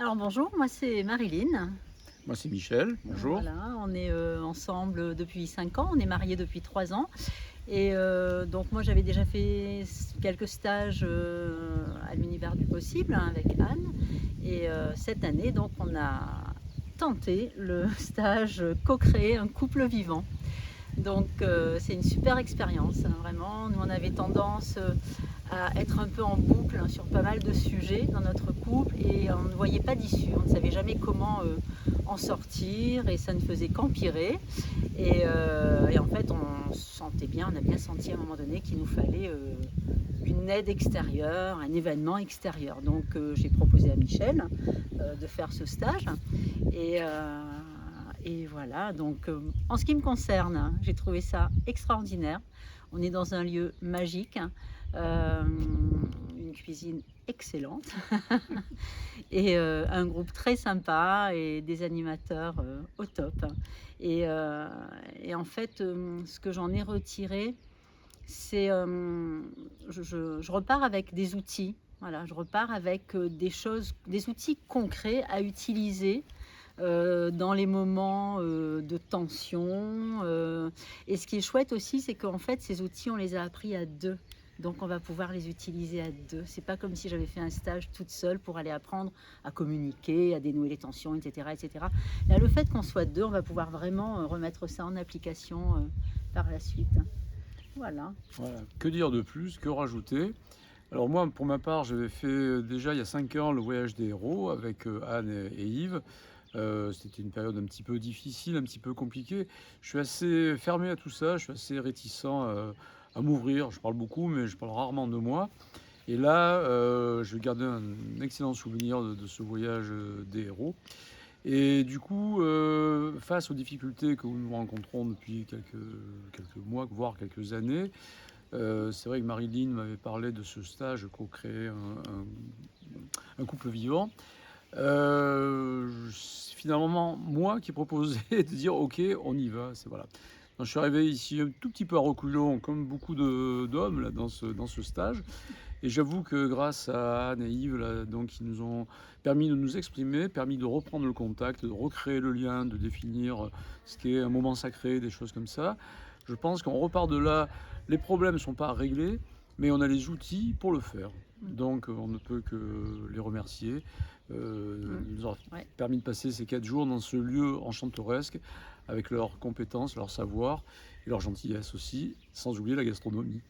Alors bonjour, moi c'est Marilyn. Moi, c'est Michel, bonjour. Voilà, on est ensemble depuis 5 ans, on est mariés depuis 3 ans. Et donc moi j'avais déjà fait quelques stages à l'univers du possible, hein, avec Anne. Et cette année, donc on a tenté le stage co-créer un couple vivant. Donc c'est une super expérience, hein, vraiment. Nous on avait tendance à être un peu en boucle, hein, sur pas mal de sujets dans notre couple et on ne voyait pas d'issue. On ne savait jamais comment en sortir et ça ne faisait qu'empirer. Et en fait on sentait bien, on a bien senti à un moment donné qu'il nous fallait une aide extérieure, un événement extérieur. Donc j'ai proposé à Michel de faire ce stage. Et, euh, et voilà, donc en ce qui me concerne, j'ai trouvé ça extraordinaire. On est dans un lieu magique, euh, une cuisine excellente et un groupe très sympa et des animateurs au top. Et, euh, et en fait, ce que j'en ai retiré, c'est je repars avec des outils. Voilà, je repars avec des choses, des outils concrets à utiliser dans les moments de tension. Et ce qui est chouette aussi, c'est qu'en fait, ces outils, on les a appris à deux. Donc, on va pouvoir les utiliser à deux. C'est pas comme si j'avais fait un stage toute seule pour aller apprendre à communiquer, à dénouer les tensions, etc., etc. Là, le fait qu'on soit deux, on va pouvoir vraiment remettre ça en application par la suite. Voilà. Voilà. Que dire de plus, que rajouter? Alors moi, pour ma part, j'avais fait déjà il y a 5 ans le voyage des héros avec Anne et Yves. C'était une période un petit peu difficile, un petit peu compliquée. Je suis assez fermé à tout ça, je suis assez réticent à m'ouvrir. Je parle beaucoup, mais je parle rarement de moi. Et là, je vais garder un excellent souvenir de ce voyage des héros. Et du coup, face aux difficultés que nous rencontrons depuis quelques mois, voire quelques années, c'est vrai que Marilyn m'avait parlé de ce stage pour créer un couple vivant. Finalement, moi qui proposais de dire ok, on y va. C'est voilà. Donc, je suis arrivé ici un tout petit peu à reculons, comme beaucoup d'hommes là, dans ce stage. Et j'avoue que grâce à Anne et Yves, là, donc, ils nous ont permis de nous exprimer, permis de reprendre le contact, de recréer le lien, de définir ce qu'est un moment sacré, des choses comme ça. Je pense qu'on repart de là, les problèmes ne sont pas réglés, mais on a les outils pour le faire. Donc on ne peut que les remercier. Ils nous ont Ouais. permis de passer ces 4 jours dans ce lieu enchanteresque, avec leurs compétences, leur savoir et leur gentillesse aussi, sans oublier la gastronomie.